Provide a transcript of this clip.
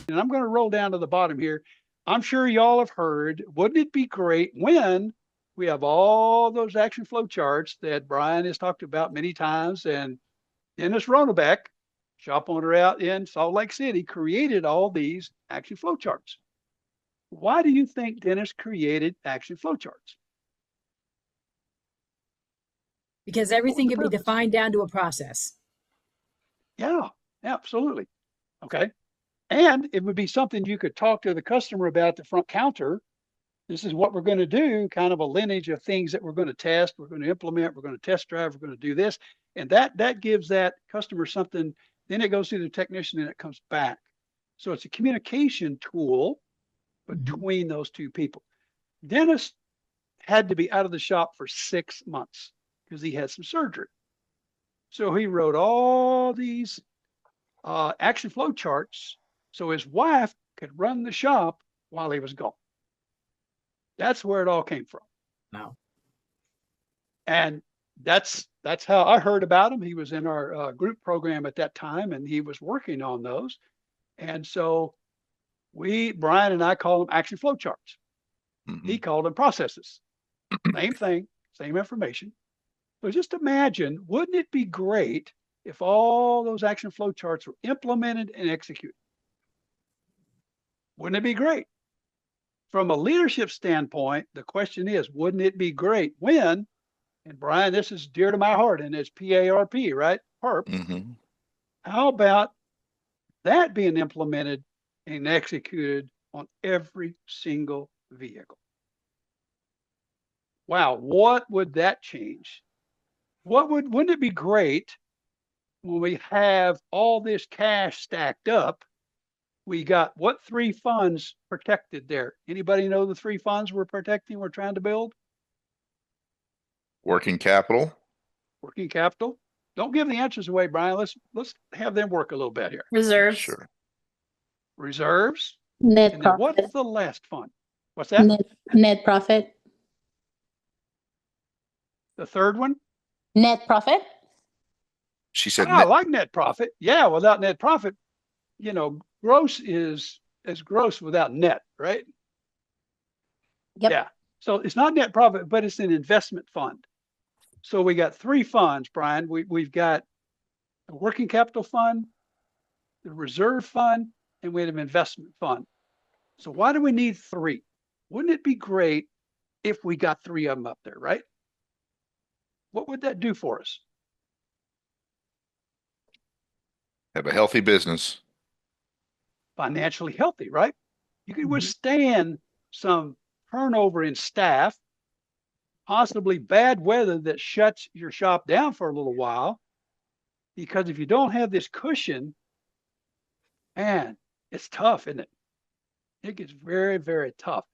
And I'm going to roll down to the bottom here. I'm sure y'all have heard, wouldn't it be great when we have all those action flow charts that Brian has talked about many times, and Dennis Ronebeck, shop owner out in Salt Lake City, created all these action flow charts. Why do you think Dennis created action flow charts? Because everything can be defined down to a process. Yeah, absolutely. Okay. And it would be something you could talk to the customer about at the front counter. This is what we're going to do, kind of a lineage of things that we're going to test, we're going to implement, we're going to test drive, we're going to do this. And that gives that customer something. Then it goes through the technician and it comes back. So it's a communication tool between those two people. Dennis had to be out of the shop for 6 months because he had some surgery. So he wrote all these action flow charts so his wife could run the shop while he was gone. That's where it all came from. Wow. And that's how I heard about him. He was in our group program at that time, and he was working on those. And so Brian and I call them action flow charts. He called them processes. Same thing, same information. But just imagine, wouldn't it be great if all those action flow charts were implemented and executed? Wouldn't it be great? From a leadership standpoint, the question is, wouldn't it be great when, and Brian, this is dear to my heart, and it's PARP, right? PARP. How about that being implemented and executed on every single vehicle? Wow, what would that change? Wouldn't it be great when we have all this cash stacked up? We got what 3 funds protected there? Anybody know the 3 funds we're protecting, we're trying to build? Working capital. Working capital. Don't give the answers away, Brian. Let's have them work a little bit here. Reserves. Sure. Reserves. Net And then profit. what's the last fund? What's that? Net profit. The third one? Net profit. She said I like net profit. Yeah, without net profit, gross is gross without net, right? Yep. Yeah. So it's not net profit, but it's an investment fund. So we got 3 funds, Brian. We've got a working capital fund, the reserve fund, and we have an investment fund. So why do we need 3? Wouldn't it be great if we got 3 of them up there, right? What would that do for us? have a healthy business. Financially healthy, right? You could withstand some turnover in staff, possibly bad weather that shuts your shop down for a little while. Because if you don't have this cushion, man, it's tough, isn't it? It gets very, very tough.